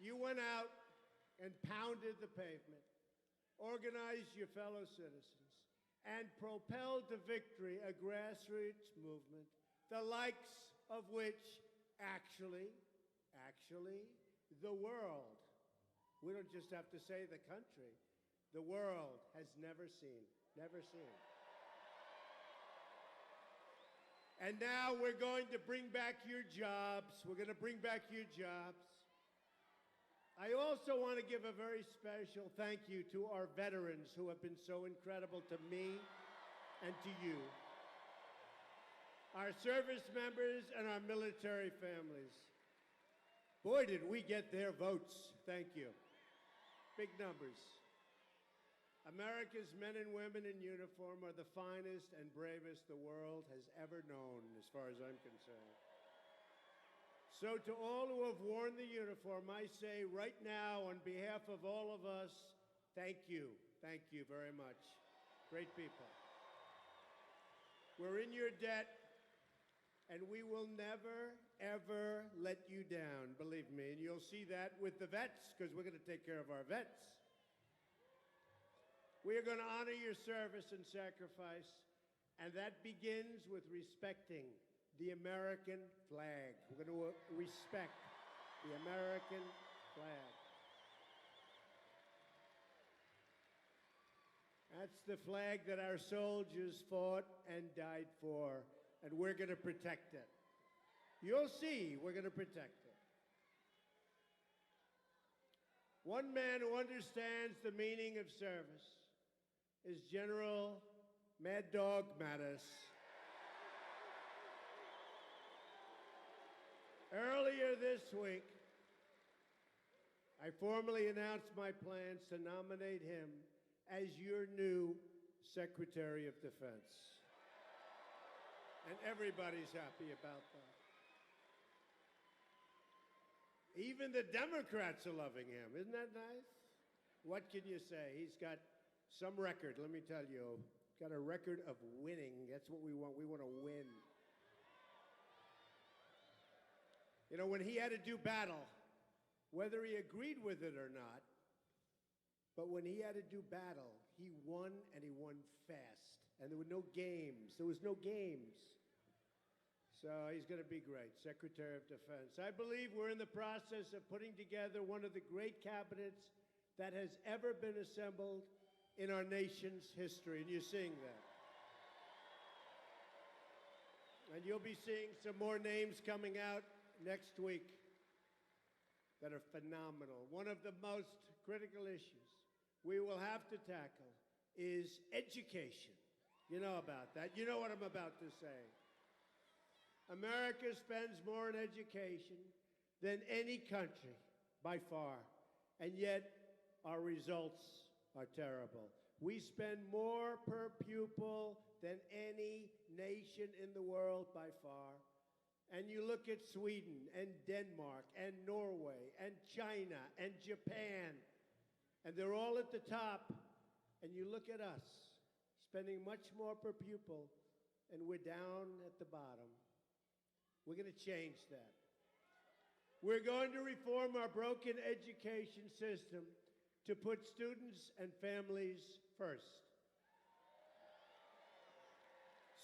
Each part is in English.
You went out and pounded the pavement, organized your fellow citizens, and propelled to victory a grassroots movement, the likes of which actually, the world, we don't just have to say the country, the world has never seen, never seen. And now we're going to bring back your jobs. We're going to bring back your jobs. I also want to give a very special thank you to our veterans who have been so incredible to me and to you. Our service members and our military families. Boy, did we get their votes. Thank you. Big numbers. America's men and women in uniform are the finest and bravest the world has ever known, as far as I'm concerned. So to all who have worn the uniform, I say right now, on behalf of all of us, thank you. Thank you very much. Great people. We're in your debt, and we will never, ever let you down, believe me. And you'll see that with the vets, because we're going to take care of our vets. We are going to honor your service and sacrifice, and that begins with respecting the American flag. We're going to respect the American flag. That's the flag that our soldiers fought and died for, and we're going to protect it. You'll see we're going to protect it. One man who understands the meaning of service is General Mad Dog Mattis. Earlier this week, I formally announced my plans to nominate him as your new Secretary of Defense. And everybody's happy about that. Even the Democrats are loving him. Isn't that nice? What can you say? He's got some record, let me tell you. Got a record of winning. That's what we want. We want to win. You know, when he had to do battle, whether he agreed with it or not, but when he had to do battle, he won, and he won fast. And there were no games. There was no games. So he's going to be great, Secretary of Defense. I believe we're in the process of putting together one of the great cabinets that has ever been assembled in our nation's history, and you're seeing that. And you'll be seeing some more names coming out next week that are phenomenal. One of the most critical issues we will have to tackle is education. You know about that. You know what I'm about to say. America spends more on education than any country, by far, and yet our results are terrible. We spend more per pupil than any nation in the world, by far. And you look at Sweden and Denmark and Norway and China and Japan, and they're all at the top. And you look at us, spending much more per pupil, and we're down at the bottom. We're going to change that. We're going to reform our broken education system to put students and families first.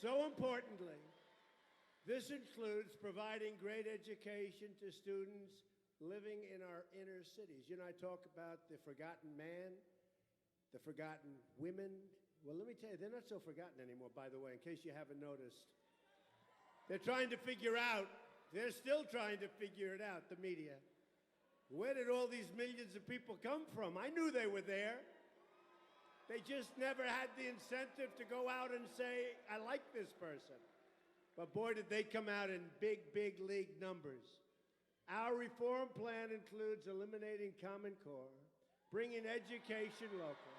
So importantly, this includes providing great education to students living in our inner cities. You know, I talk about the forgotten man, the forgotten women. Well, let me tell you, they're not so forgotten anymore, by the way, in case you haven't noticed. They're trying to figure out, they're still trying to figure it out, the media. Where did all these millions of people come from? I knew they were there. They just never had the incentive to go out and say, I like this person. But boy, did they come out in big, big league numbers. Our reform plan includes eliminating Common Core, bringing education local,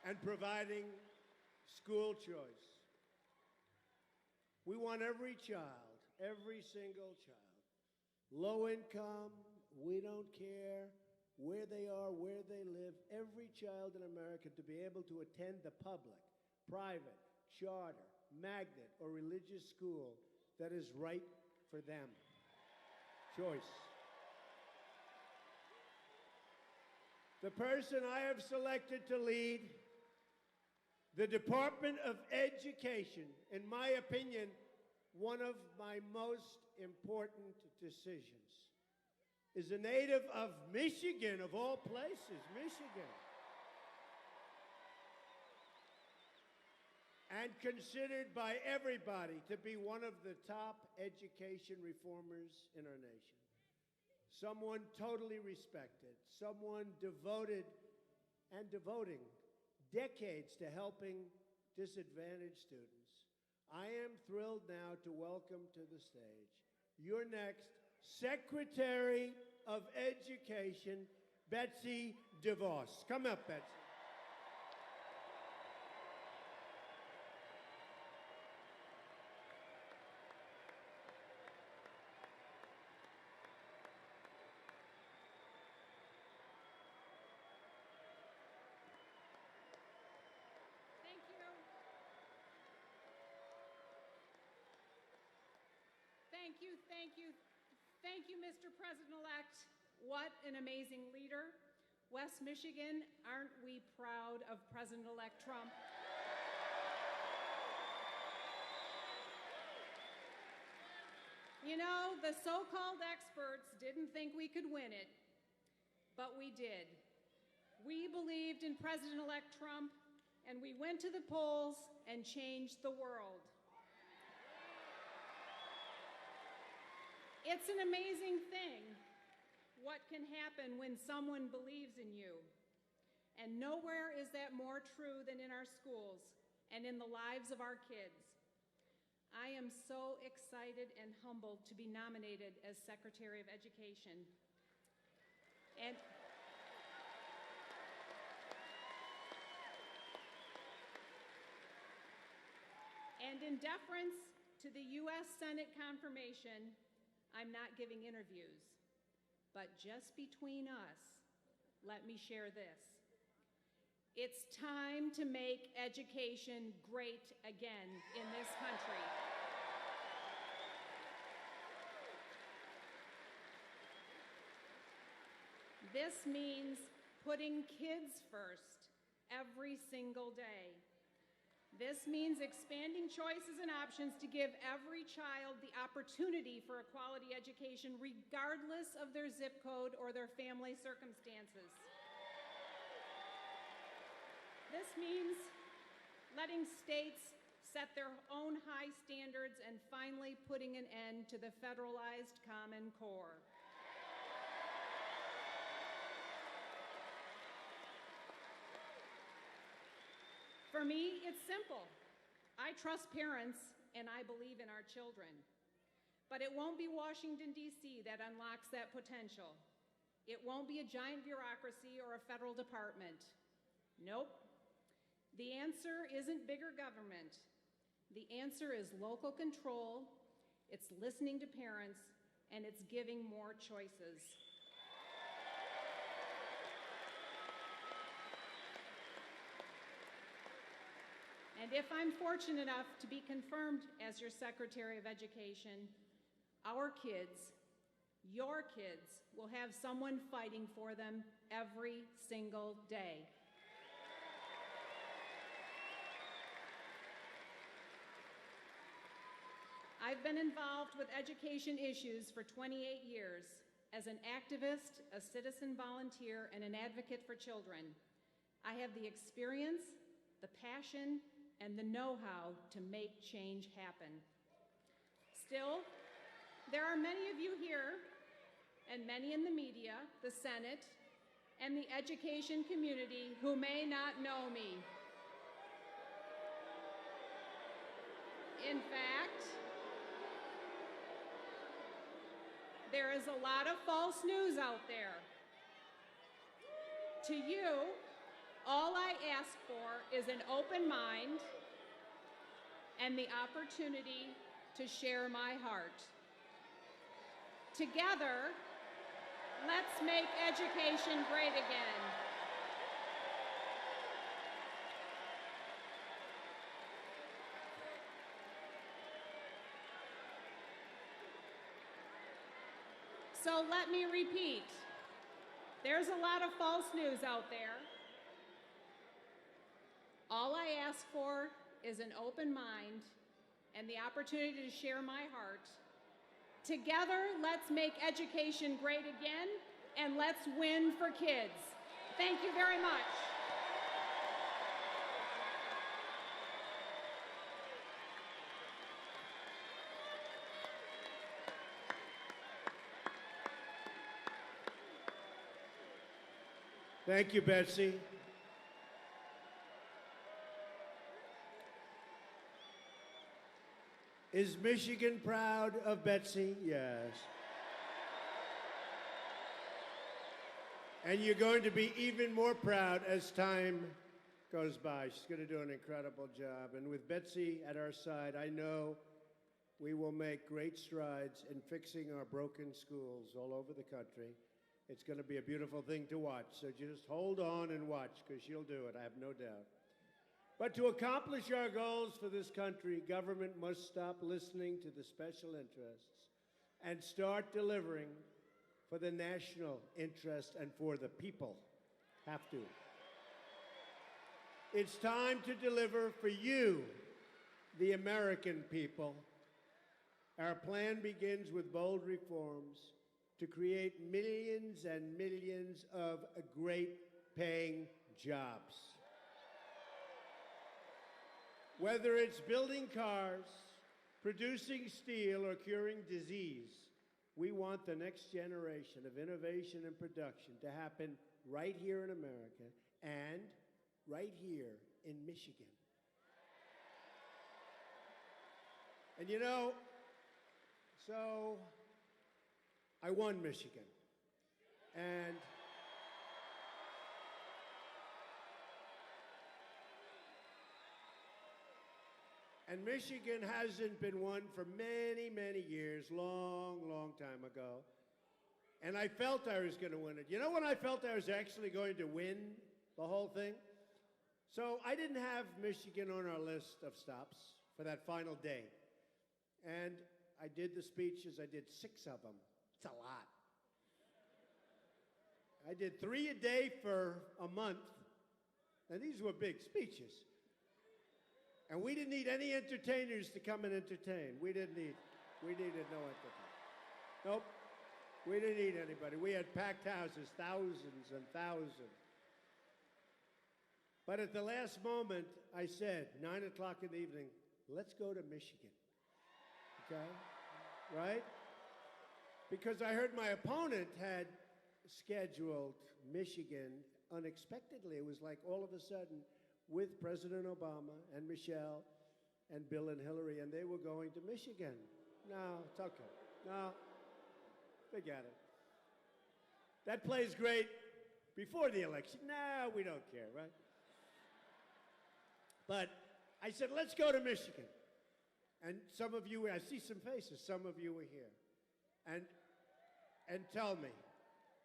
and providing school choice. We want every child, every single child, low income, we don't care where they are, where they live, every child in America to be able to attend the public, private, charter, magnet, or religious school that is right for them. Choice. the person I have selected to lead the Department of Education, in my opinion, one of my most important decisions, is a native of Michigan, of all places, Michigan, and considered by everybody to be one of the top education reformers in our nation. Someone totally respected, someone devoted and devoting decades to helping disadvantaged students. I am thrilled now to welcome to the stage your next Secretary of Education, Betsy DeVos. Come up, Betsy. Thank you, Mr. President-elect. What an amazing leader. West Michigan, aren't we proud of President-elect Trump? You know, the so-called experts didn't think we could win it, but we did. We believed in President-elect Trump, and we went to the polls and changed the world. It's an amazing thing what can happen when someone believes in you. And nowhere is that more true than in our schools and in the lives of our kids. I am so excited and humbled to be nominated as Secretary of Education. And in deference to the U.S. Senate confirmation, I'm not giving interviews, but just between us, let me share this. It's time to make education great again in this country. This means putting kids first every single day. This means expanding choices and options to give every child the opportunity for a quality education regardless of their zip code or their family circumstances. This means letting states set their own high standards and finally putting an end to the federalized Common Core. For me, it's simple. I trust parents and I believe in our children. But it won't be Washington, D.C. that unlocks that potential. It won't be a giant bureaucracy or a federal department. Nope. The answer isn't bigger government. The answer is local control, it's listening to parents, and it's giving more choices. And if I'm fortunate enough to be confirmed as your Secretary of Education, our kids, your kids, will have someone fighting for them every single day. I've been involved with education issues for 28 years as an activist, a citizen volunteer, and an advocate for children. I have the experience, the passion, and the know-how to make change happen. Still, there are many of you here, and many in the media, the Senate, and the education community who may not know me. In fact, there is a lot of false news out there. To you, all I ask for is an open mind and the opportunity to share my heart. Together, let's make education great again. So let me repeat. There's a lot of false news out there. All I ask for is an open mind and the opportunity to share my heart. Together, let's make education great again, and let's win for kids. Thank you very much. Thank you, Betsy. Is Michigan proud of Betsy? Yes. And you're going to be even more proud as time goes by. She's going to do an incredible job. And with Betsy at our side, I know we will make great strides in fixing our broken schools all over the country. It's going to be a beautiful thing to watch. So just hold on and watch, because she'll do it, I have no doubt. But to accomplish our goals for this country, government must stop listening to the special interests and start delivering for the national interest and for the people. Have to. It's time to deliver for you, the American people. Our plan begins with bold reforms to create millions and millions of great paying jobs. Whether it's building cars, producing steel, or curing disease, we want the next generation of innovation and production to happen right here in America and right here in Michigan. And you know, so I won Michigan. And Michigan hasn't been won for many, many years, long, long time ago. And I felt I was going to win it. You know when I felt I was actually going to win the whole thing? So I didn't have Michigan on our list of stops for that final day. And I did the speeches. I did 6 of them. It's a lot. I did 3 a day for a month. And these were big speeches. And we didn't need any entertainers to come and entertain. We needed no entertainers. Nope. We didn't need anybody. We had packed houses, thousands and thousands. But at the last moment, I said, 9 o'clock in the evening, let's go to Michigan. Okay? Right? Because I heard my opponent had scheduled Michigan unexpectedly. It was like all of a sudden, with President Obama and Michelle and Bill and Hillary, and they were going to Michigan. No, it's okay. No, forget it. That plays great before the election. No, we don't care, right? But I said, let's go to Michigan. And some of you, I see some faces, some of you were here. And tell me.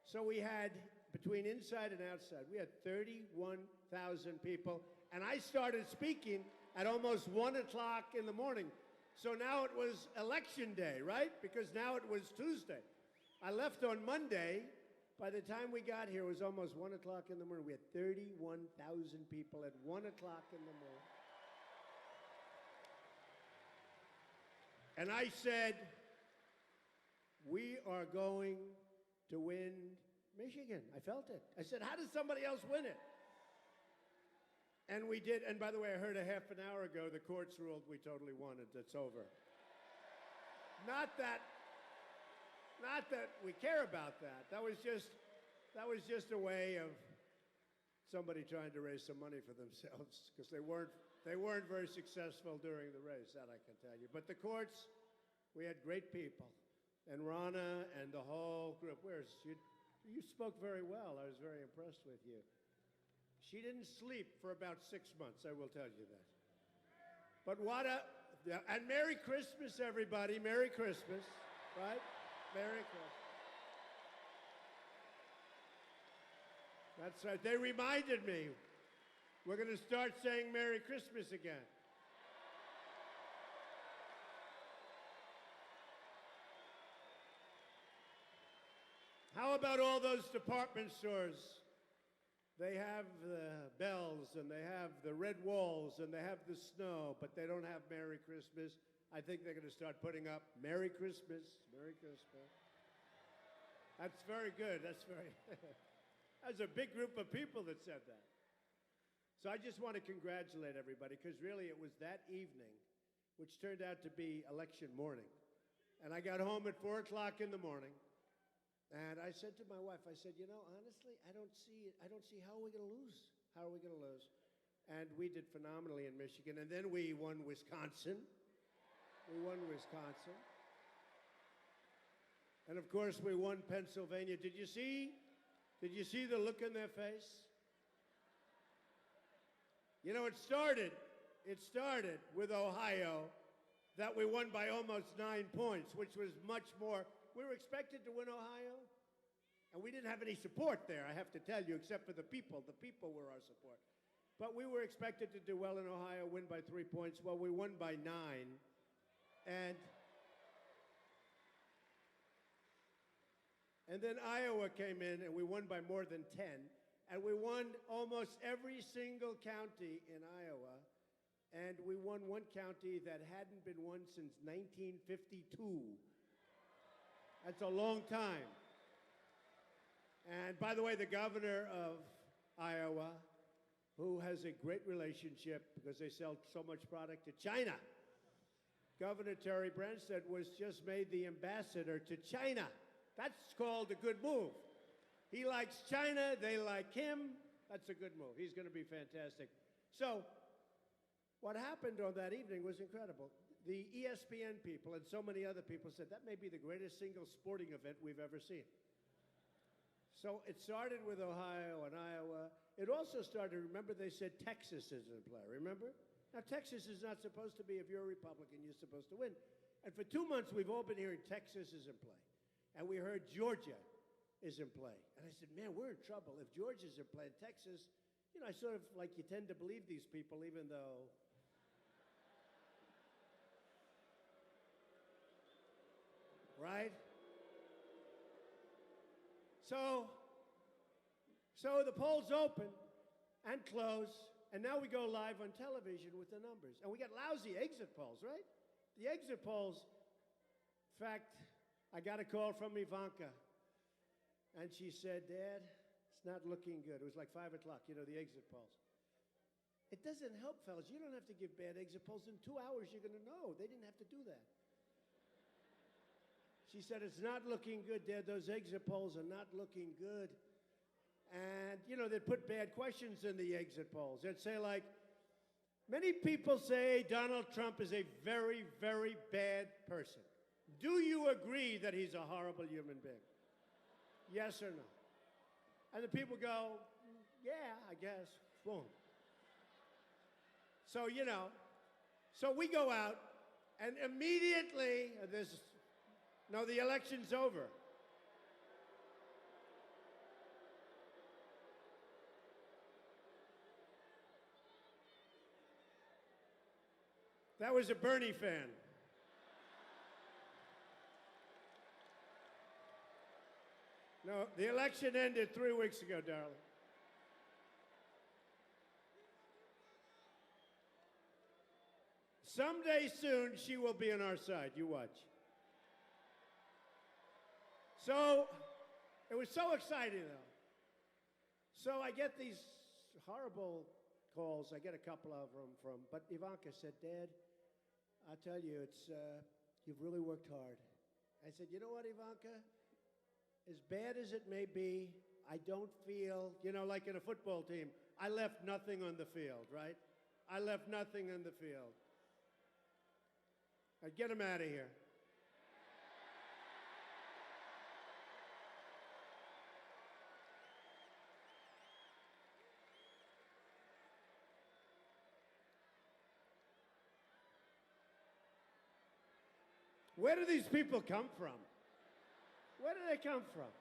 So we had, between inside and outside, we had 31,000 people. And I started speaking at almost 1 o'clock in the morning. So now it was election day, right? Because now it was Tuesday. I left on Monday. By the time we got here, it was almost 1 o'clock in the morning. We had 31,000 people at 1 o'clock in the morning. And I said, we are going to win Michigan. I felt it. I said, how does somebody else win it? And we did. And by the way, I heard a half an hour ago the courts ruled we totally won it. It's over. Not that we care about that. That was just a way of somebody trying to raise some money for themselves, because they weren't very successful during the race, that I can tell you. But the courts, we had great people. And Ronna and the whole group. You spoke very well. I was very impressed with you. She didn't sleep for about 6 months, I will tell you that. But and Merry Christmas, everybody. Merry Christmas, right? Merry Christmas. That's right. They reminded me. We're going to start saying Merry Christmas again. How about all those department stores? They have the bells, and they have the red walls, and they have the snow, but they don't have Merry Christmas. I think they're going to start putting up Merry Christmas, Merry Christmas. That's very good. That's very... That's a big group of people that said that. So I just want to congratulate everybody, because really it was that evening, which turned out to be election morning. And I got home at 4 o'clock in the morning, and I said to my wife, I said, you know, honestly, I don't see how we're going to lose. How are we going to lose? And we did phenomenally in Michigan, and then we won Wisconsin. We won Wisconsin. And of course, we won Pennsylvania. Did you see the look in their face? You know, it started with Ohio, that we won by almost 9 points, which was much more. We were expected to win Ohio, and we didn't have any support there, I have to tell you, except for the people. The people were our support. But we were expected to do well in Ohio, win by 3 points. Well, we won by 9. And then Iowa came in, and we won by more than 10. And we won almost every single county in Iowa. And we won one county that hadn't been won since 1952. That's a long time. And by the way, the governor of Iowa, who has a great relationship because they sell so much product to China, Governor Terry Branstad was just made the ambassador to China. That's called a good move. He likes China, they like him. That's a good move. He's going to be fantastic. So what happened on that evening was incredible. The ESPN people and so many other people said that may be the greatest single sporting event we've ever seen. So it started with Ohio and Iowa. It also started, remember they said Texas is in play, remember? Now Texas is not supposed to be, if you're a Republican, you're supposed to win. And for 2 months we've all been hearing Texas is in play. And we heard Georgia is in play. And I said, man, we're in trouble. If Georgia's in play, Texas, you know, I sort of like, you tend to believe these people even though... Right? So the polls open and close, and now we go live on television with the numbers. And we get lousy exit polls, right? The exit polls, in fact, I got a call from Ivanka, and she said, Dad, it's not looking good. It was like 5 o'clock, you know, the exit polls. It doesn't help, fellas. You don't have to give bad exit polls. In 2 hours, you're going to know. They didn't have to do that. She said, it's not looking good, Dad. Those exit polls are not looking good. And, you know, they'd put bad questions in the exit polls. They'd say, like, many people say Donald Trump is a very, very bad person. Do you agree that he's a horrible human being? Yes or no? And the people go, yeah, I guess. Boom. So, you know, so we go out, and immediately, no, the election's over. That was a Bernie fan. No, the election ended 3 weeks ago, darling. Someday soon, she will be on our side. You watch. So, it was so exciting, though. So I get these horrible calls. I get a couple of them but Ivanka said, Dad, I'll tell you, you've really worked hard. I said, you know what, Ivanka? As bad as it may be, I don't feel, you know, like in a football team, I left nothing on the field, right? I left nothing on the field. Get him out of here. Where do these people come from? Where do they come from?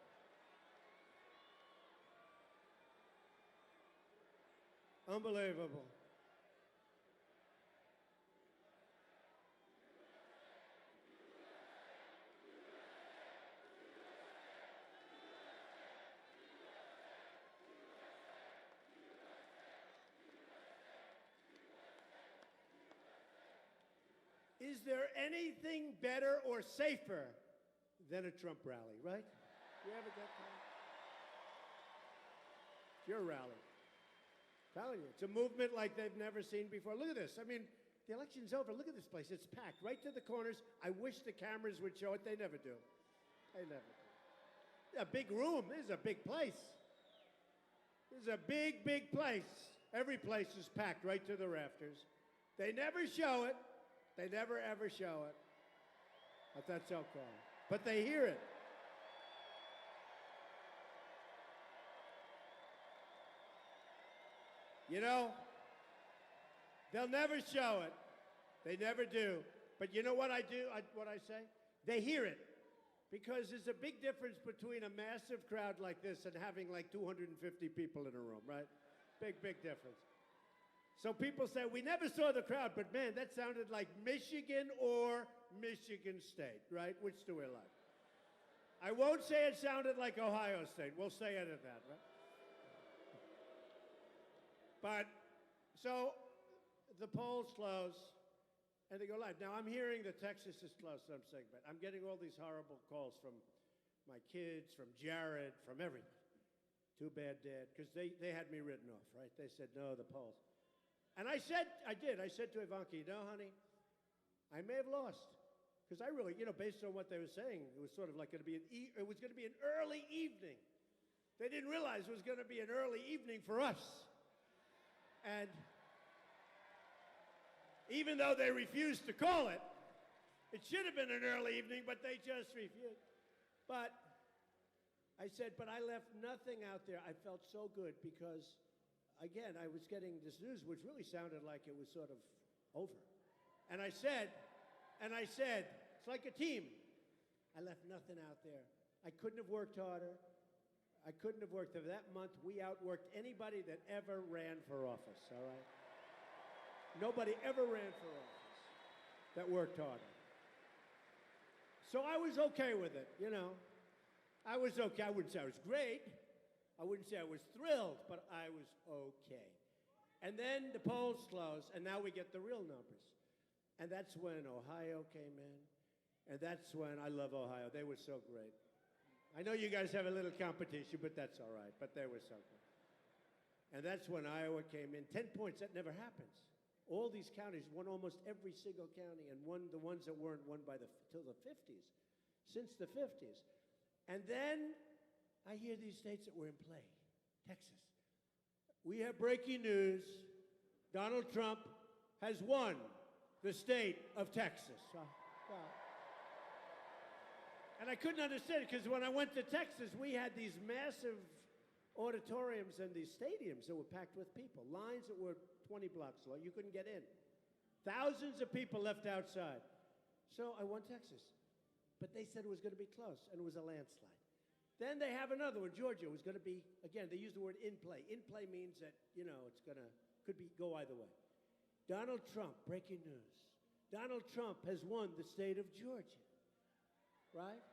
Unbelievable. is there anything better or safer than a Trump rally, right? You ever get that? It's your rally. I'm telling you, it's a movement like they've never seen before. Look at this. I mean, the election's over. Look at this place. It's packed right to the corners. I wish the cameras would show it. They never do. They never do. A big room. This is a big place. This is a big, big place. Every place is packed right to the rafters. They never show it. They never, ever show it. But that's okay. But they hear it. You know, they'll never show it. They never do. But you know what I do? What I say? They hear it. Because there's a big difference between a massive crowd like this and having like 250 people in a room, right? Big, big difference. So people say, we never saw the crowd, but man, that sounded like Michigan or Michigan State, right? Which do we like? I won't say it sounded like Ohio State. We'll say it at that, right? But, so the polls close. And they go live. Now, I'm hearing that Texas is close, so I'm saying, but I'm getting all these horrible calls from my kids, from Jared, from everyone. Too bad, Dad, because they had me written off, right? They said, no, the polls. And I said to Ivanka, you know, honey, I may have lost. Because I really, you know, based on what they were saying, it was sort of like going to be it was going to be an early evening. They didn't realize it was going to be an early evening for us. And even though they refused to call it, it should have been an early evening, but they just refused. But I said, but I left nothing out there. I felt so good because, again, I was getting this news, which really sounded like it was sort of over. And I said, it's like a team. I left nothing out there. I couldn't have worked harder. I couldn't have worked. That month, we outworked anybody that ever ran for office, all right? Nobody ever ran for office that worked harder. So I was okay with it, you know. I was okay. I wouldn't say I was great. I wouldn't say I was thrilled, but I was okay. And then the polls closed, and now we get the real numbers. And that's when Ohio came in. And that's when I love Ohio. They were so great. I know you guys have a little competition, but that's all right. But they were so good. And that's when Iowa came in. 10 points, that never happens. All these counties won almost every single county and won the ones that weren't won till the 50s, since the 50s. And then I hear these states that were in play. Texas. We have breaking news. Donald Trump has won the state of Texas. And I couldn't understand it because when I went to Texas, we had these massive auditoriums and these stadiums that were packed with people, lines that were 20 blocks long. You couldn't get in. Thousands of people left outside. So I won Texas. But they said it was going to be close, and it was a landslide. Then they have another one, Georgia. It was going to be, again, they use the word in play. In play means that, you know, it's going to, go either way. Donald Trump, breaking news. Donald Trump has won the state of Georgia. Right?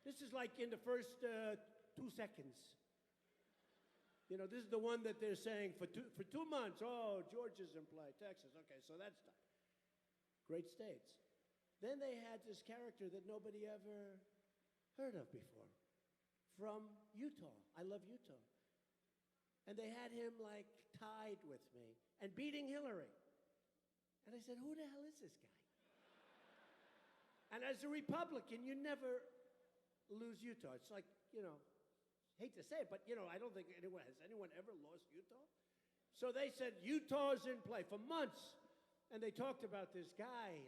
This is like in the first 2 seconds. You know, this is the one that they're saying for 2 months. Oh, Georgia's in play, Texas. Okay, so that's done. Great states. Then they had this character that nobody ever heard of before from Utah. I love Utah. And they had him like tied with me and beating Hillary. And I said, who the hell is this guy? And as a Republican, you never lose Utah. It's like, you know, hate to say it, but, you know, I don't think has anyone ever lost Utah? So they said, Utah's in play for months. And they talked about this guy. And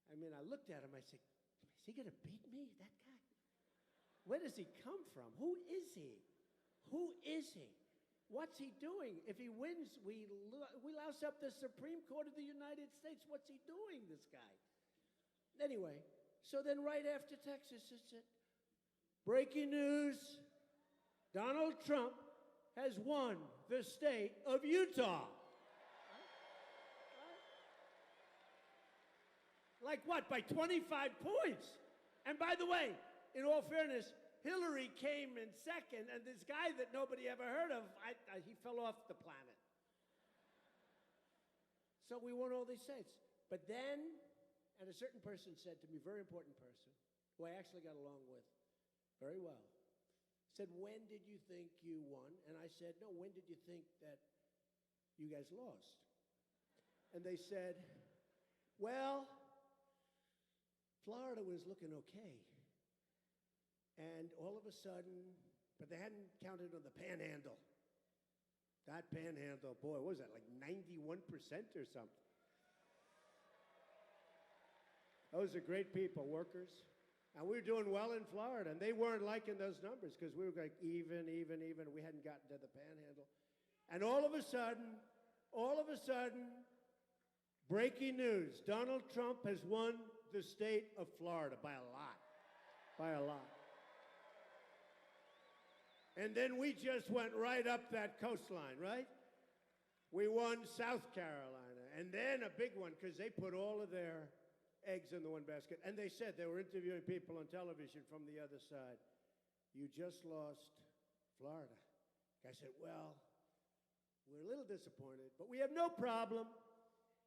I mean, I looked at him. I said, is he going to beat me, that guy? Where does he come from? Who is he? Who is he? What's he doing? If he wins, we louse up the Supreme Court of the United States. What's he doing, this guy? Anyway, so then right after Texas, it's it. Breaking news, Donald Trump has won the state of Utah. Like what? By 25 points. And by the way, in all fairness, Hillary came in second, and this guy that nobody ever heard of, he fell off the planet. So we won all these states. But then, and a certain person said to me, very important person, who I actually got along with very well, said, when did you think you won? And I said, no, when did you think that you guys lost? And they said, well, Florida was looking okay. And all of a sudden, but they hadn't counted on the panhandle. That panhandle, boy, what was that, like 91% or something? Those are great people, workers. And we were doing well in Florida, and they weren't liking those numbers because we were like even. We hadn't gotten to the panhandle. And all of a sudden, breaking news, Donald Trump has won the state of Florida by a lot. By a lot. And then we just went right up that coastline, right? We won South Carolina, and then a big one because they put all of their eggs in the one basket. And they said, they were interviewing people on television from the other side, you just lost Florida. I said, well, we're a little disappointed, but we have no problem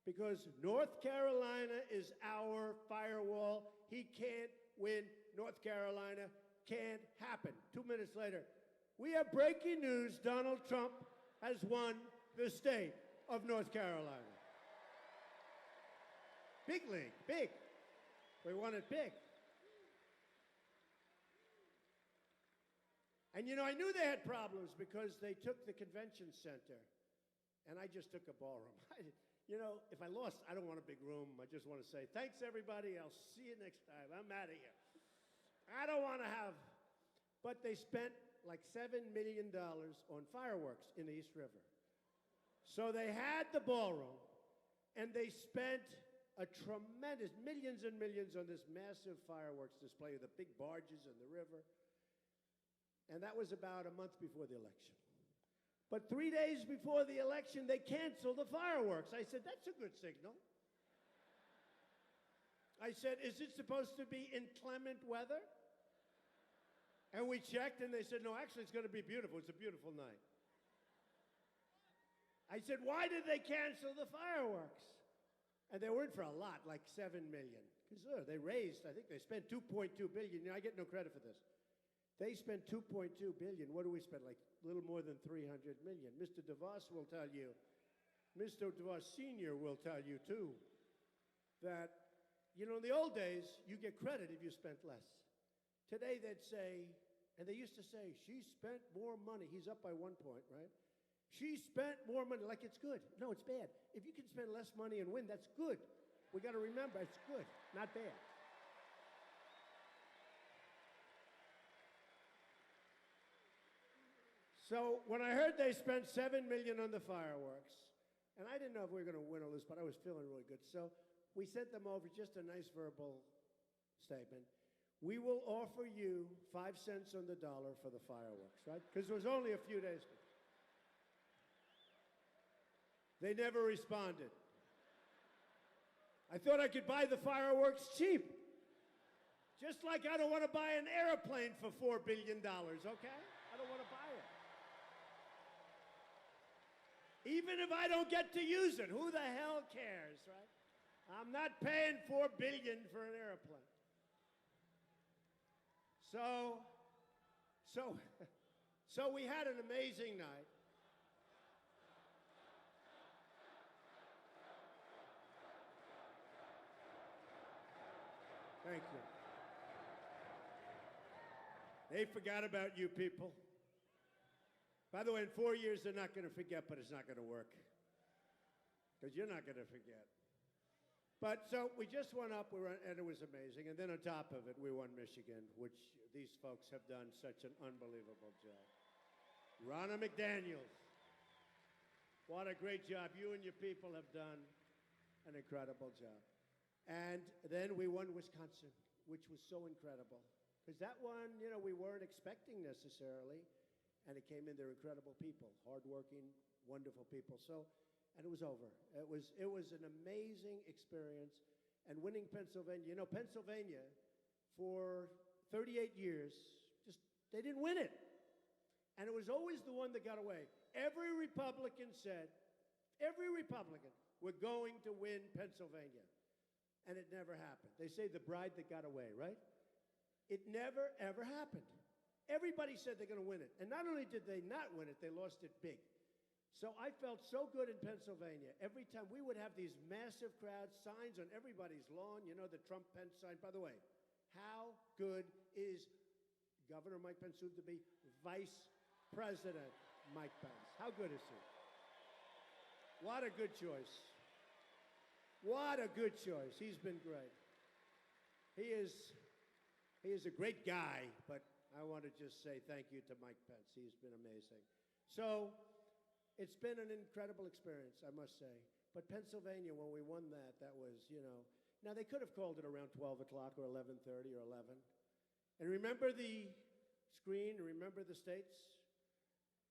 because North Carolina is our firewall. He can't win North Carolina. Can't happen. 2 minutes later, we have breaking news. Donald Trump has won the state of North Carolina. Big league, big. We won it big. And you know, I knew they had problems because they took the convention center, and I just took a ballroom. You know, if I lost, I don't want a big room. I just want to say, thanks, everybody. I'll see you next time. I'm out of here. I don't want to have, but they spent like $7 million on fireworks in the East River. So they had the ballroom, and they spent a tremendous, millions and millions on this massive fireworks display of the big barges in the river. And that was about a month before the election. But 3 days before the election, they canceled the fireworks. I said, that's a good signal. I said, is it supposed to be inclement weather? And we checked, and they said, no, actually, it's going to be beautiful. It's a beautiful night. I said, why did they cancel the fireworks? And they were in for a lot, like $7 million. Because they raised, I think they spent $2.2 billion. You know, I get no credit for this. They spent $2.2 billion. What do we spend? Like a little more than $300 million. Mr. DeVos will tell you, Mr. DeVos Sr. will tell you, too, that, you know, in the old days, you get credit if you spent less. Today, they'd say, and they used to say, she spent more money. He's up by 1 point, right? She spent more money, like it's good. No, it's bad. If you can spend less money and win, that's good. We got to remember, it's good, not bad. So when I heard they spent $7 million on the fireworks, and I didn't know if we were going to win or lose, but I was feeling really good. So we sent them over just a nice verbal statement. We will offer you 5 cents on the dollar for the fireworks, right? Because it was only a few days ago. They never responded. I thought I could buy the fireworks cheap. Just like I don't want to buy an airplane for $4 billion, okay? I don't want to buy it. Even if I don't get to use it, who the hell cares, right? I'm not paying $4 billion for an airplane. So we had an amazing night. Thank you. They forgot about you people. By the way, in 4 years, they're not going to forget, but it's not going to work. Because you're not going to forget. But so we just went up, and it was amazing. And then on top of it, we won Michigan, which these folks have done such an unbelievable job. Ronna McDaniels, what a great job. You and your people have done an incredible job. And then we won Wisconsin, which was so incredible. Because that one, you know, we weren't expecting necessarily. And it came in, they're incredible people, hardworking, wonderful people. So, and it was over. It was an amazing experience. And winning Pennsylvania, you know, Pennsylvania, for 38 years, they didn't win it. And it was always the one that got away. Every Republican said, we're going to win Pennsylvania. And it never happened. They say the bride that got away, right? It never, ever happened. Everybody said they're going to win it. And not only did they not win it, they lost it big. So I felt so good in Pennsylvania. Every time we would have these massive crowds, signs on everybody's lawn, you know, the Trump-Pence sign. By the way, how good is Governor Mike Pence, soon to be Vice President Mike Pence? How good is he? What a good choice. What a good choice. He's been great. He is a great guy, but I want to just say thank you to Mike Pence. He's been amazing. So it's been an incredible experience, I must say. But Pennsylvania, when we won that, that was, you know, now they could have called it around 12 o'clock or 11:30 or 11. And remember the screen, remember the states?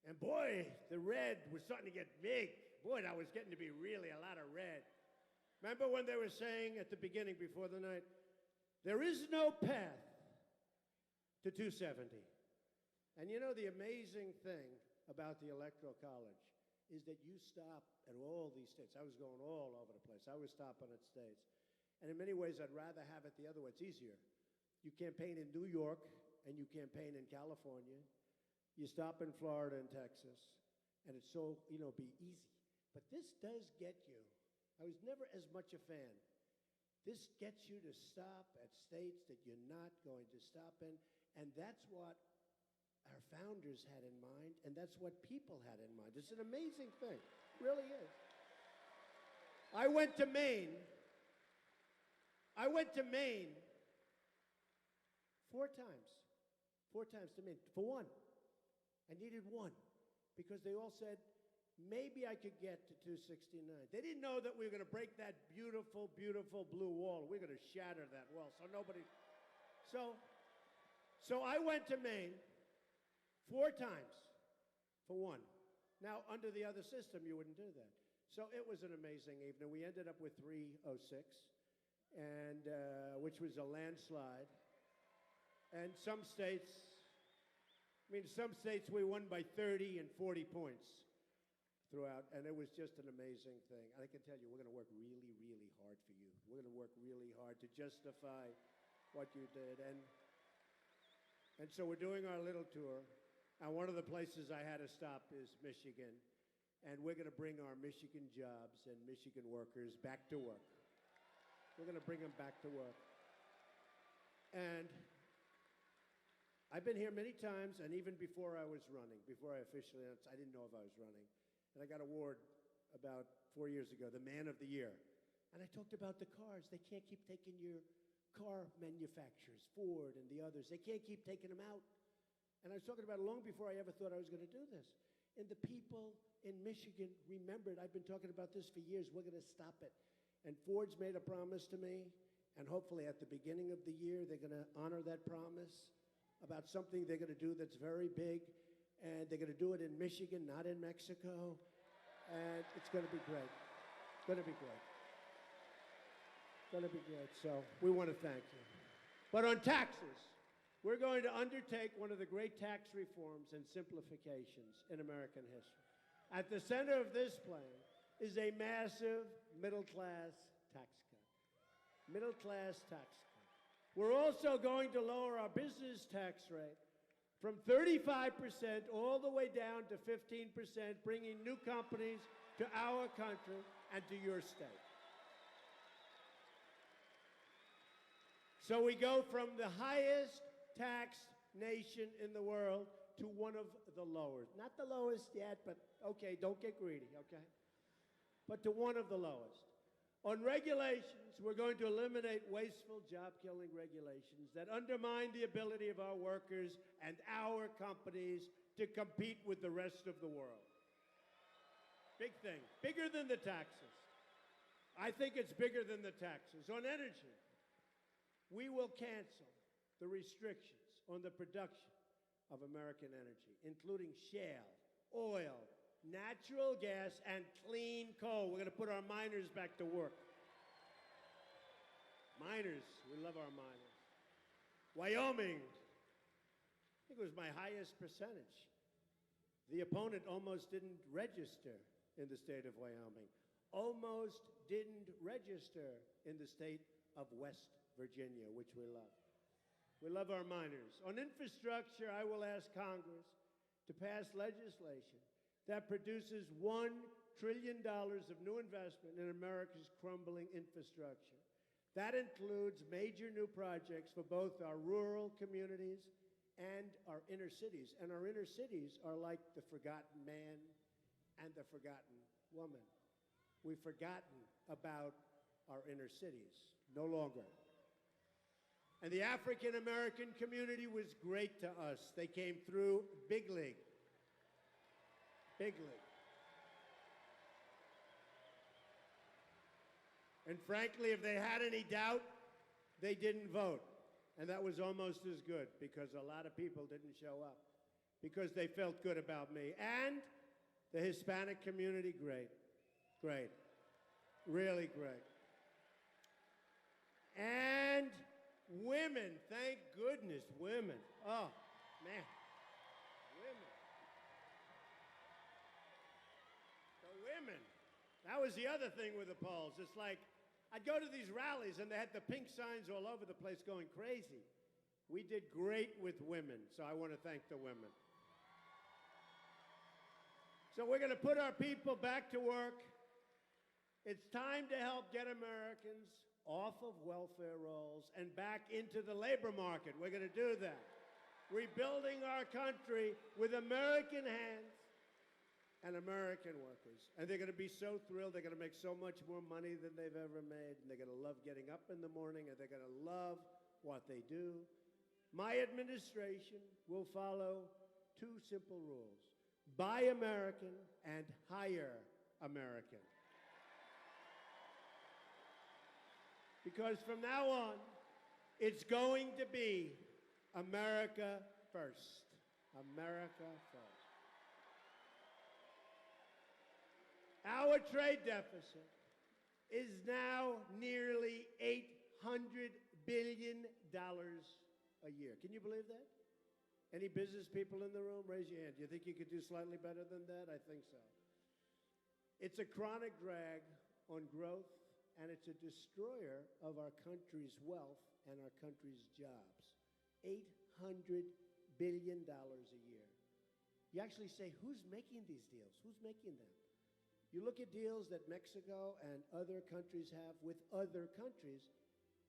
And boy, the red was starting to get big. Boy, that was getting to be really a lot of red. Remember when they were saying at the beginning before the night, there is no path to 270. And you know the amazing thing about the Electoral College is that you stop at all these states. I was going all over the place. I was stopping at states. And in many ways, I'd rather have it the other way. It's easier. You campaign in New York and you campaign in California. You stop in Florida and Texas. And it's so, you know, be easy. But this does get you. I was never as much a fan. This gets you to stop at states that you're not going to stop in, and that's what our founders had in mind, and that's what people had in mind. It's an amazing thing. It really is. I went to Maine. I went to Maine 4 times. 4 times to Maine. For one. I needed one because they all said, maybe I could get to 269. They didn't know that we were going to break that beautiful, beautiful blue wall. We're going to shatter that wall. So nobody. So I went to Maine 4 times for one. Now, under the other system, you wouldn't do that. So it was an amazing evening. We ended up with 306, and which was a landslide. And some states we won by 30 and 40 points throughout, and it was just an amazing thing. I can tell you, we're going to work really, really hard for you. We're going to work really hard to justify what you did. And so we're doing our little tour, and one of the places I had to stop is Michigan, and we're going to bring our Michigan jobs and Michigan workers back to work. We're going to bring them back to work. And I've been here many times, and even before I was running, before I officially announced, I didn't know if I was running. And I got an award about 4 years ago, the Man of the Year. And I talked about the cars. They can't keep taking your car manufacturers, Ford and the others. They can't keep taking them out. And I was talking about it long before I ever thought I was going to do this. And the people in Michigan remembered, I've been talking about this for years, we're going to stop it. And Ford's made a promise to me, and hopefully at the beginning of the year, they're going to honor that promise about something they're going to do that's very big. And they're going to do it in Michigan, not in Mexico. And it's going to be great. It's going to be great. It's going to be great. So we want to thank you. But on taxes, we're going to undertake one of the great tax reforms and simplifications in American history. At the center of this plan is a massive middle-class tax cut. Middle-class tax cut. We're also going to lower our business tax rate from 35% all the way down to 15%, bringing new companies to our country and to your state. So we go from the highest taxed nation in the world to one of the lowest. Not the lowest yet, but okay, don't get greedy, okay? But to one of the lowest. On regulations, we're going to eliminate wasteful, job-killing regulations that undermine the ability of our workers and our companies to compete with the rest of the world. Big thing. Bigger than the taxes. I think it's bigger than the taxes. On energy, we will cancel the restrictions on the production of American energy, including shale, oil, natural gas, and clean coal. We're going to put our miners back to work. Miners, we love our miners. Wyoming, I think it was my highest percentage. The opponent almost didn't register in the state of Wyoming. almost didn't register in the state of West Virginia, which we love. We love our miners. On infrastructure, I will ask Congress to pass legislation that produces $1 trillion of new investment in America's crumbling infrastructure. That includes major new projects for both our rural communities and our inner cities. And our inner cities are like the forgotten man and the forgotten woman. We've forgotten about our inner cities. No longer. And the African American community was great to us. They came through big league. Big league. And frankly, if they had any doubt, they didn't vote. And that was almost as good because a lot of people didn't show up because they felt good about me. And the Hispanic community, great. Great. Really great. And women, thank goodness, women. Oh, man. Women. The women. That was the other thing with the polls. It's like, I'd go to these rallies and they had the pink signs all over the place going crazy. We did great with women, so I want to thank the women. So we're going to put our people back to work. It's time to help get Americans off of welfare rolls and back into the labor market. We're going to do that. Rebuilding our country with American hands and American workers. And they're going to be so thrilled. They're going to make so much more money than they've ever made. And they're going to love getting up in the morning, and they're going to love what they do. My administration will follow two simple rules: buy American and hire American. Because from now on, it's going to be America first. America first. Our trade deficit is now nearly $800 billion a year. Can you believe that? Any business people in the room? Raise your hand. Do you think you could do slightly better than that? I think so. It's a chronic drag on growth, and it's a destroyer of our country's wealth and our country's jobs. $800 billion a year. You actually say, who's making these deals? Who's making them? You look at deals that Mexico and other countries have with other countries,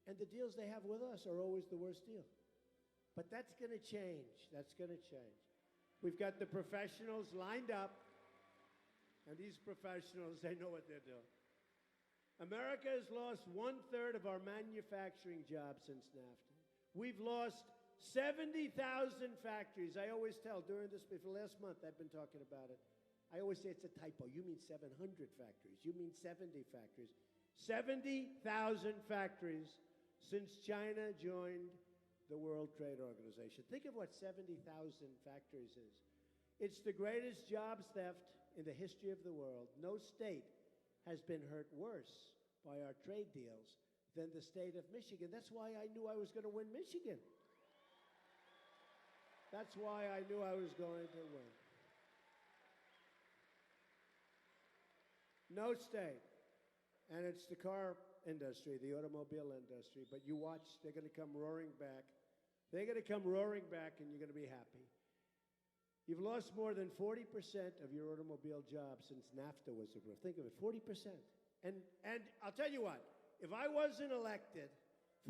and the deals they have with us are always the worst deal. But that's going to change. That's going to change. We've got the professionals lined up, and these professionals, they know what they're doing. America has lost 1/3 of our manufacturing jobs since NAFTA. We've lost 70,000 factories. I always tell during this, for the last month I've been talking about it. I always say it's a typo. You mean 700 factories. You mean 70 factories. 70,000 factories since China joined the World Trade Organization. Think of what 70,000 factories is. It's the greatest jobs theft in the history of the world. No state has been hurt worse by our trade deals than the state of Michigan. That's why I knew I was going to win Michigan. That's why I knew I was going to win. No state, and it's the car industry, the automobile industry, but you watch, they're going to come roaring back. They're going to come roaring back, and you're going to be happy. You've lost more than 40% of your automobile jobs since NAFTA was approved. Think of it, 40%. And I'll tell you what, if I wasn't elected,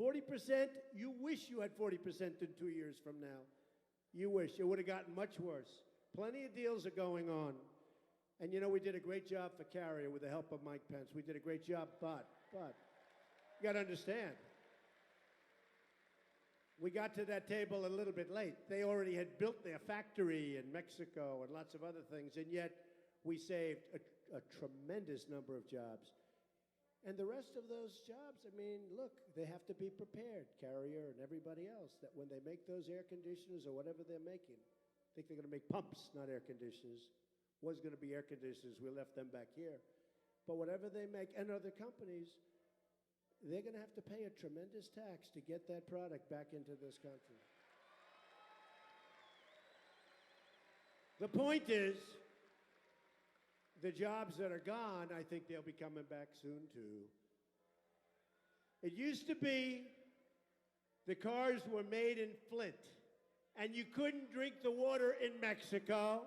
40%, you wish you had 40% in 2 years from now. You wish. It would have gotten much worse. Plenty of deals are going on. And you know, we did a great job for Carrier with the help of Mike Pence. We did a great job, but you got to understand, we got to that table a little bit late. They already had built their factory in Mexico and lots of other things, and yet we saved a tremendous number of jobs. And the rest of those jobs, I mean, look, they have to be prepared, Carrier and everybody else, that when they make those air conditioners or whatever they're making, I think they're going to make pumps, not air conditioners. Was going to be air conditioners. We left them back here. But whatever they make, and other companies, they're going to have to pay a tremendous tax to get that product back into this country. The point is, The jobs that are gone, I think they'll be coming back soon too. It used to be the cars were made in Flint, and you couldn't drink the water in Mexico.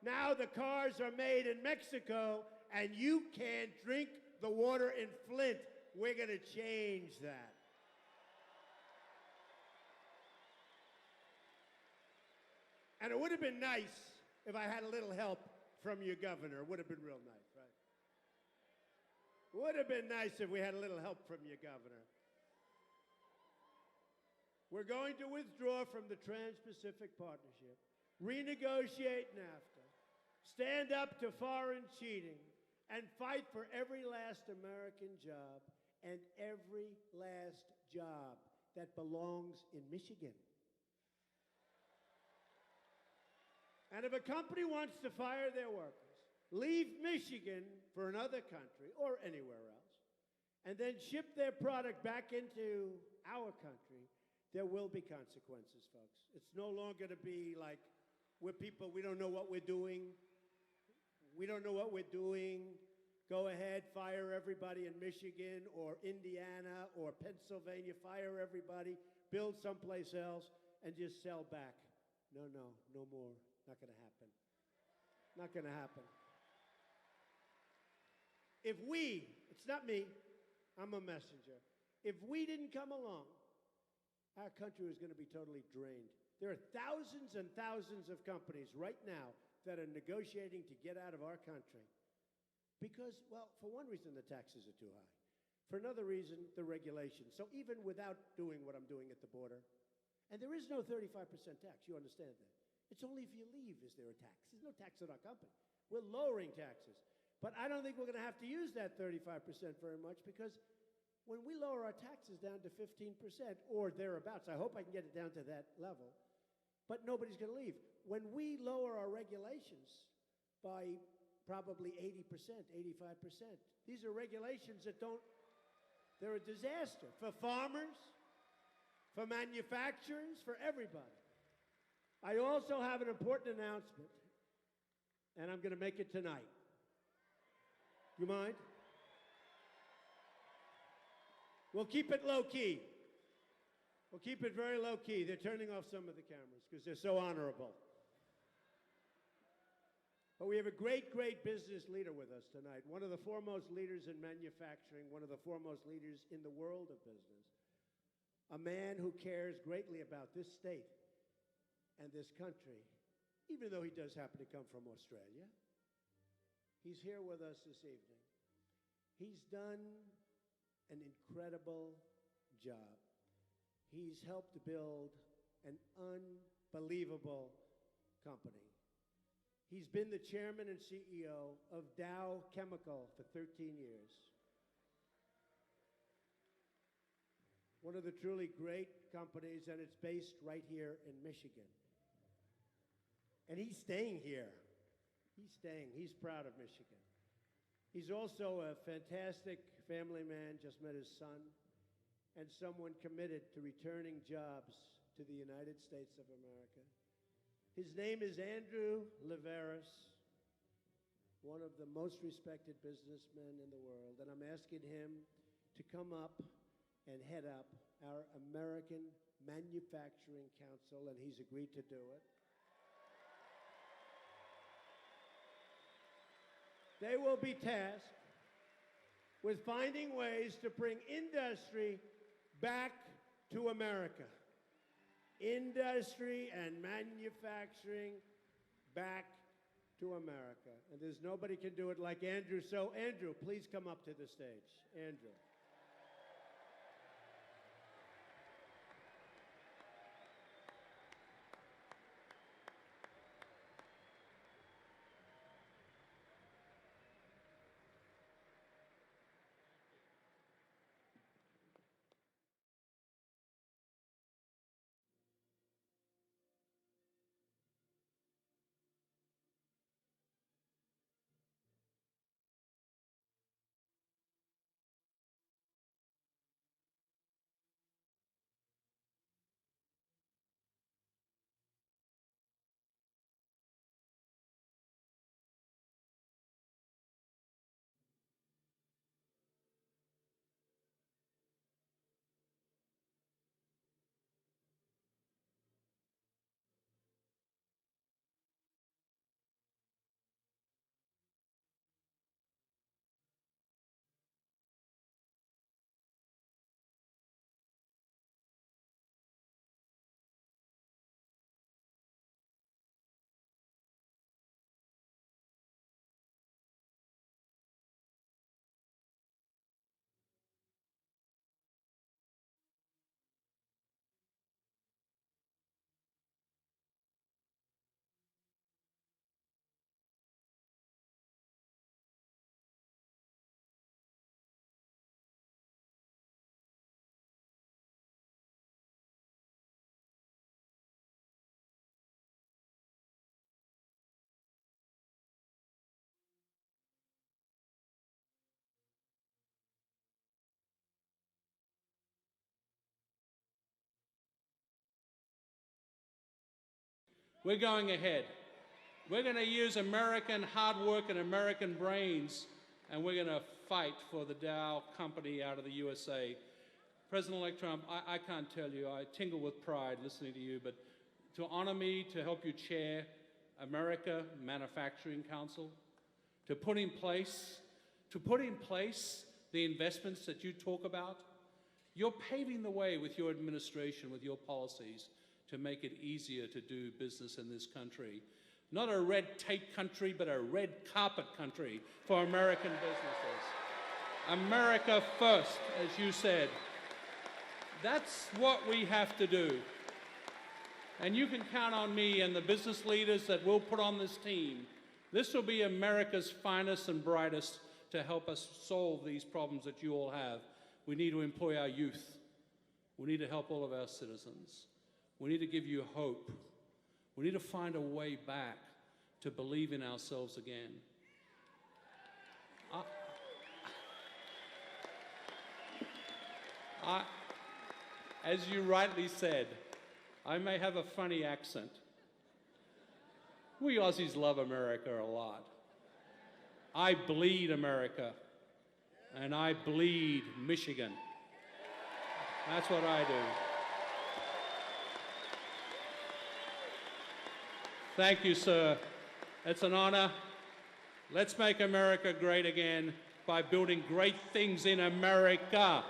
Now the cars are made in Mexico, and you can't drink the water in Flint. We're going to change that. And it would have been nice if I had a little help from your governor. It would have been real nice, right? Would have been nice if we had a little help from your governor. We're going to withdraw from the Trans-Pacific Partnership, renegotiate NAFTA, stand up to foreign cheating, and fight for every last American job and every last job that belongs in Michigan. And if a company wants to fire their workers, leave Michigan for another country or anywhere else, and then ship their product back into our country, there will be consequences, folks. It's no longer to be like we're people, we don't know what we're doing. We don't know what we're doing. Go ahead, fire everybody in Michigan or Indiana or Pennsylvania, fire everybody, build someplace else, and just sell back. No, no, no more. Not going to happen. Not going to happen. If we, it's not me, I'm a messenger. If we didn't come along, our country was going to be totally drained. There are thousands and thousands of companies right now that are negotiating to get out of our country because, well, for one reason, the taxes are too high. For another reason, the regulations. So even without doing what I'm doing at the border, and there is no 35% tax, you understand that. It's only if you leave is there a tax. There's no tax on our company. We're lowering taxes. But I don't think we're going to have to use that 35% very much because when we lower our taxes down to 15% or thereabouts, I hope I can get it down to that level, but nobody's going to leave. When we lower our regulations by probably 80%, 85%, these are regulations that they're a disaster for farmers, for manufacturers, for everybody. I also have an important announcement, and I'm going to make it tonight. You mind? We'll keep it low-key. We'll keep it very low-key. They're turning off some of the cameras because they're so honorable. But we have a great, great business leader with us tonight, one of the foremost leaders in manufacturing, one of the foremost leaders in the world of business, a man who cares greatly about this state and this country, even though he does happen to come from Australia. He's here with us this evening. He's done an incredible job. He's helped build an unbelievable company. He's been the chairman and CEO of Dow Chemical for 13 years. One of the truly great companies, and it's based right here in Michigan. And he's staying here. He's staying. He's proud of Michigan. He's also a fantastic family man, just met his son, and someone committed to returning jobs to the United States of America. His name is Andrew Liveris, one of the most respected businessmen in the world, and I'm asking him to come up and head up our American Manufacturing Council, and he's agreed to do it. They will be tasked with finding ways to bring industry back to America. Industry and manufacturing back to America. And there's nobody can do it like Andrew. So, Andrew, please come up to the stage. Andrew. We're going ahead. We're going to use American hard work and American brains, and we're going to fight for the Dow company out of the USA. President-elect Trump, I can't tell you, I tingle with pride listening to you, but to honor me to help you chair America Manufacturing Council, to put in place the investments that you talk about, you're paving the way with your administration, with your policies, to make it easier to do business in this country. Not a red tape country, but a red carpet country for American businesses. America first, as you said. That's what we have to do. And you can count on me and the business leaders that we'll put on this team. This will be America's finest and brightest to help us solve these problems that you all have. We need to employ our youth. We need to help all of our citizens. We need to give you hope. We need to find a way back to believe in ourselves again. As you rightly said, I may have a funny accent. We Aussies love America a lot. I bleed America, and I bleed Michigan. That's what I do. Thank you, sir. It's an honor. Let's make America great again by building great things in America.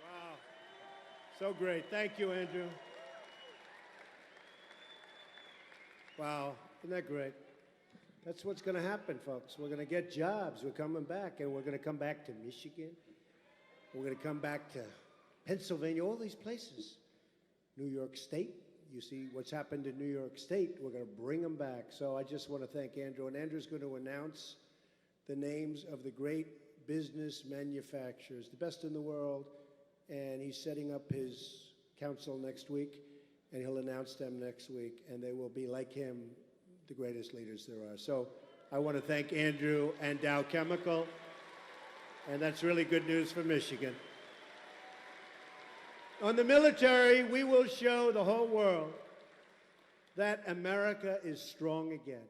Wow. So great. Thank you, Andrew. Wow. Isn't that great? That's what's going to happen, folks. We're going to get jobs. We're coming back, and we're going to come back to Michigan. We're going to come back to Pennsylvania, all these places. New York State, you see what's happened in New York State. We're going to bring them back. So I just want to thank Andrew. And Andrew's going to announce the names of the great business manufacturers, the best in the world. And he's setting up his council next week, and he'll announce them next week. And they will be, like him, the greatest leaders there are. So I want to thank Andrew and Dow Chemical. And that's really good news for Michigan. On the military, we will show the whole world that America is strong again.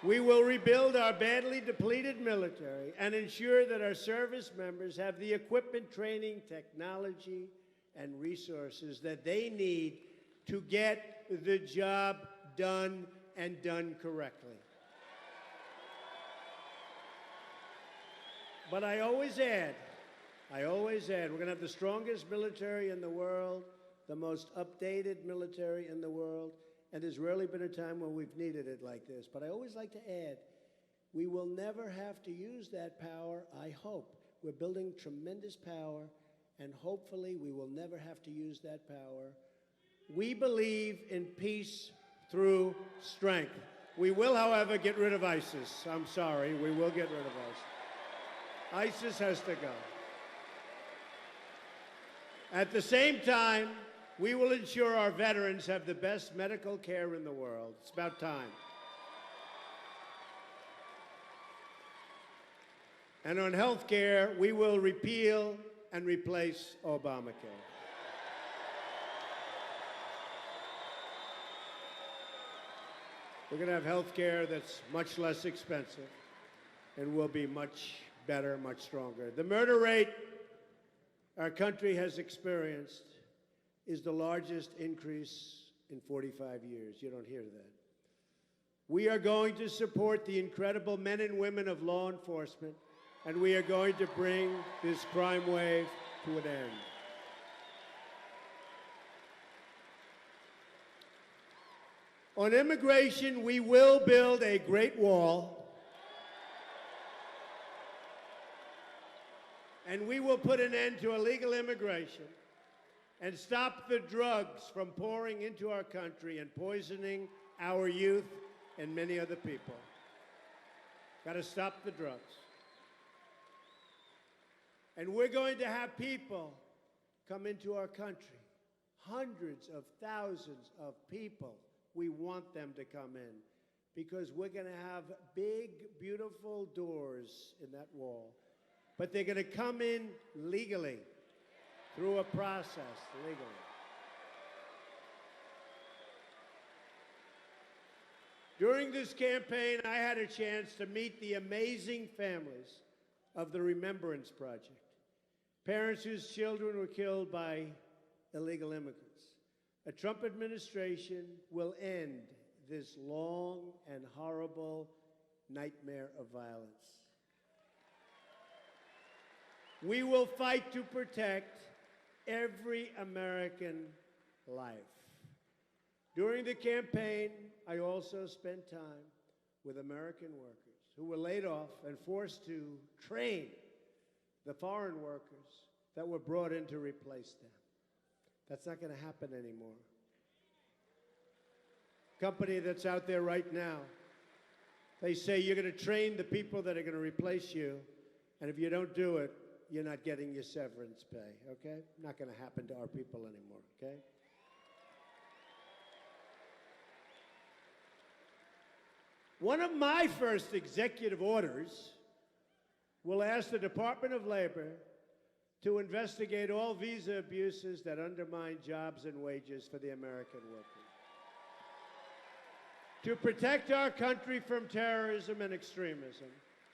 We will rebuild our badly depleted military and ensure that our service members have the equipment, training, technology, and resources that they need to get the job done and done correctly. But I always add, we're going to have the strongest military in the world, the most updated military in the world, and there's rarely been a time when we've needed it like this. But I always like to add, we will never have to use that power, I hope. We're building tremendous power, and hopefully we will never have to use that power. We believe in peace through strength. We will, however, get rid of ISIS. I'm sorry, we will get rid of ISIS. ISIS has to go. At the same time, we will ensure our veterans have the best medical care in the world. It's about time. And on health care, we will repeal and replace Obamacare. We're going to have health care that's much less expensive and will be much better, much stronger. The murder rate our country has experienced is the largest increase in 45 years. You don't hear that. We are going to support the incredible men and women of law enforcement, and we are going to bring this crime wave to an end. On immigration, we will build a great wall, and we will put an end to illegal immigration and stop the drugs from pouring into our country and poisoning our youth and many other people. Got to stop the drugs. And we're going to have people come into our country, hundreds of thousands of people. We want them to come in because we're going to have big, beautiful doors in that wall. but they're going to come in legally, through a process, legally. During this campaign, I had a chance to meet the amazing families of the Remembrance Project, parents whose children were killed by illegal immigrants. A Trump administration will end this long and horrible nightmare of violence. We will fight to protect every American life. During the campaign, I also spent time with American workers who were laid off and forced to train the foreign workers that were brought in to replace them. That's not going to happen anymore. Company that's out there right now, they say you're going to train the people that are going to replace you, and if you don't do it, you're not getting your severance pay, okay? Not going to happen to our people anymore, okay? One of my first executive orders will ask the Department of Labor to investigate all visa abuses that undermine jobs and wages for the American worker. To protect our country from terrorism and extremism,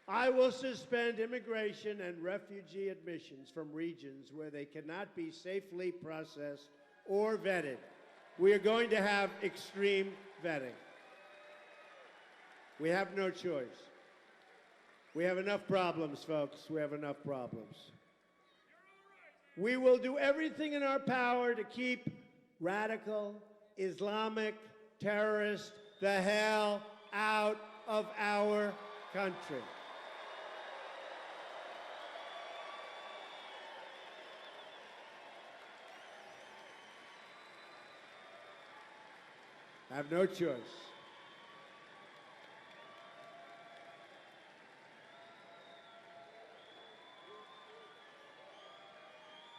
I will suspend immigration and refugee admissions from regions where they cannot be safely processed or vetted. We are going to have extreme vetting. We have no choice. We have enough problems, folks. We have enough problems. We will do everything in our power to keep radical, Islamic terrorists the hell out of our country. I have no choice.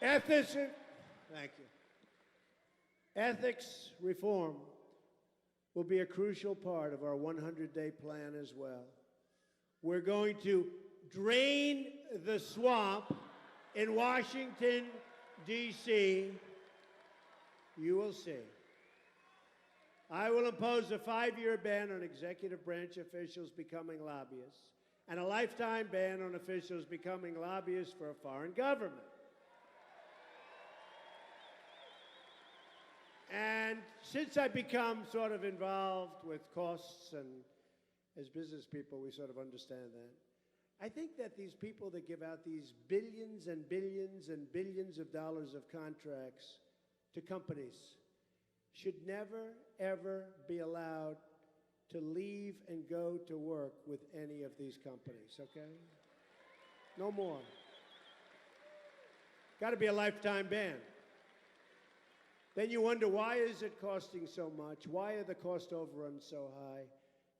Ethics, thank you. Ethics reform will be a crucial part of our 100-day plan as well. We're going to drain the swamp in Washington, D.C. You will see. I will impose a 5-year ban on executive branch officials becoming lobbyists and a lifetime ban on officials becoming lobbyists for a foreign government. And since I've become sort of involved with costs, and as business people, we sort of understand that, I think that these people that give out these billions and billions and billions of dollars of contracts to companies should never, ever be allowed to leave and go to work with any of these companies, okay? No more. Got to be a lifetime ban. Then you wonder, why is it costing so much? Why are the cost overruns so high?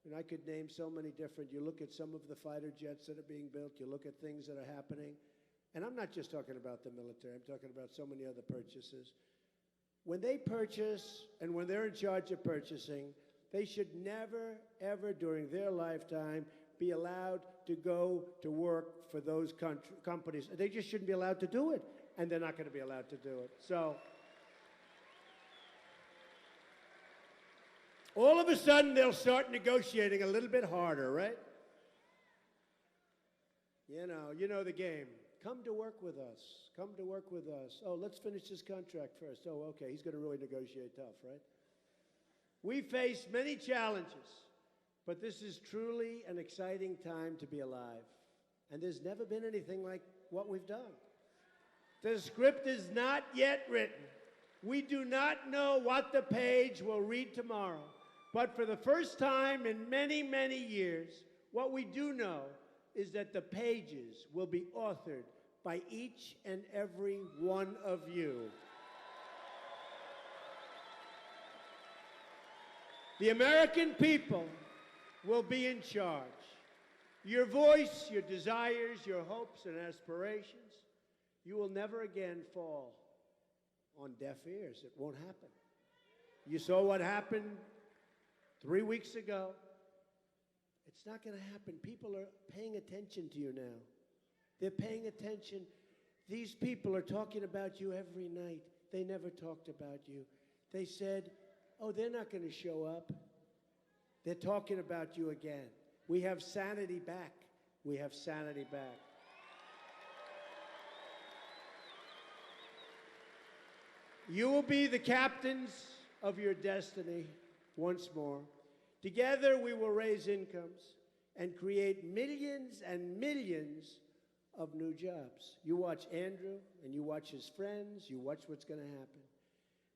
And I could name so many different. You look at some of the fighter jets that are being built. You look at things that are happening. And I'm not just talking about the military. I'm talking about so many other purchases. When they purchase and when they're in charge of purchasing, they should never, ever during their lifetime be allowed to go to work for those companies. They just shouldn't be allowed to do it. And they're not going to be allowed to do it. So all of a sudden, they'll start negotiating a little bit harder, right? You know the game. Come to work with us. Come to work with us. Oh, let's finish this contract first. Oh, okay, he's going to really negotiate tough, right? We face many challenges, but this is truly an exciting time to be alive. And there's never been anything like what we've done. The script is not yet written. We do not know what the page will read tomorrow. But for the first time in many, many years, what we do know is that the pages will be authored by each and every one of you. The American people will be in charge. Your voice, your desires, your hopes and aspirations, you will never again fall on deaf ears. It won't happen. You saw what happened 3 weeks ago. It's not going to happen. People are paying attention to you now. They're paying attention. These people are talking about you every night. They never talked about you. They said, oh, they're not going to show up. They're talking about you again. We have sanity back. We have sanity back. You will be the captains of your destiny once more. Together, we will raise incomes and create millions and millions of new jobs. You watch Andrew, and you watch his friends, you watch what's going to happen.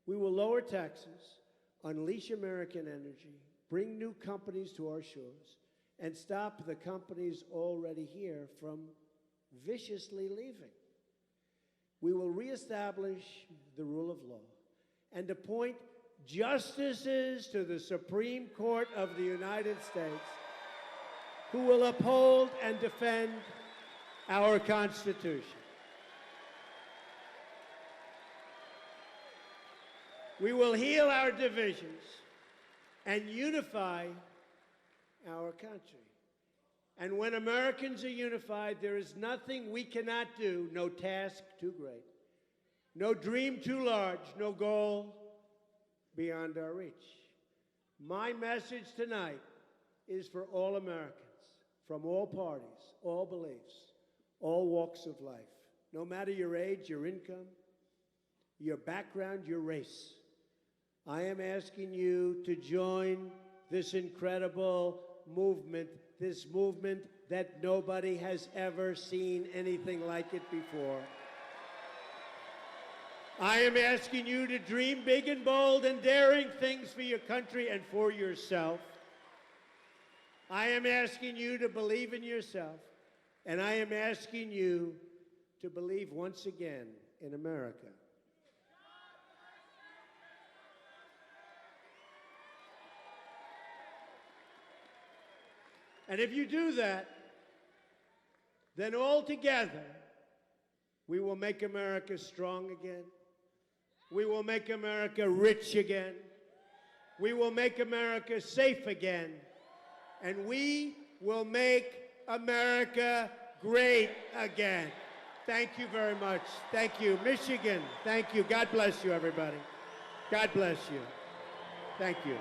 We will lower taxes, unleash American energy, bring new companies to our shores, and stop the companies already here from viciously leaving. We will reestablish the rule of law and appoint justices to the Supreme Court of the United States who will uphold and defend our Constitution. We will heal our divisions and unify our country. And when Americans are unified, there is nothing we cannot do, no task too great, no dream too large, no goal beyond our reach. My message tonight is for all Americans, from all parties, all beliefs, all walks of life. No matter your age, your income, your background, your race, I am asking you to join this incredible movement, this movement that nobody has ever seen anything like it before. I am asking you to dream big and bold and daring things for your country and for yourself. I am asking you to believe in yourself, and I am asking you to believe once again in America. And if you do that, then all together, we will make America strong again. We will make America rich again. We will make America safe again. And we will make America great again. Thank you very much. Thank you. Michigan, thank you. God bless you, everybody. God bless you. Thank you.